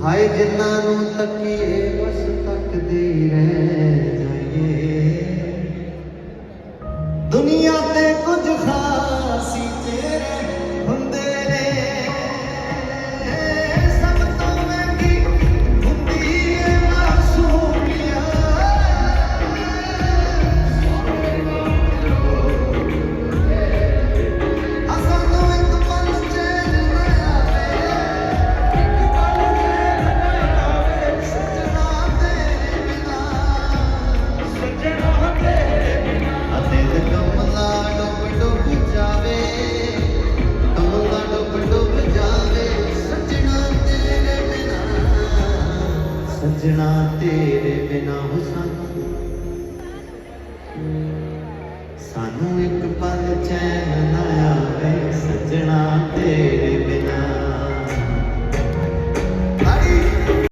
ਹਾਏ ਜਿਨ੍ਹਾਂ ਨੂੰ ਤੱਕੀਏ ਬਸ ਤੱਕਦੇ ਹੀ ਰਹਿ ਜਾਈਏ। ਦੁਨੀਆ ਤੇ ਕੁਝ ਖਾਸ ਹੀ ਤੇਰੇ ਹੁੰਦੇ ਨੇ, ਸਭ ਤੋਂ ਮਹਿੰਗੀ ਹੁੰਦੀ ਏ ਮਾਸੂਮੀਅਤ। ਸਾਨੂੰ ਇੱਕ ਪਲ ਚੈਨ ਨਾ ਆਵੇ, ਸੱਜਣਾ ਤੇਰੇ ਬਿਨਾਂ, ਸੱਜਣਾ ਤੇਰੇ ਬਿਨਾਂ ਦਿਲ ਕਮਲਾ ਡੁੱਬ ਡੁੱਬ ਜਾਵੇ, ਕਮਲਾ ਡੁੱਬ ਡੁੱਬ ਜਾਵੇ। ਸੱਜਣਾ ਤੇਰੇ ਬਿਨਾਂ, ਸੱਜਣਾ ਤੇਰੇ ਬਿਨਾਂ ਹੋ ਸਾਨੂੰ ਇੱਕ ਪਲ ਚੈਨ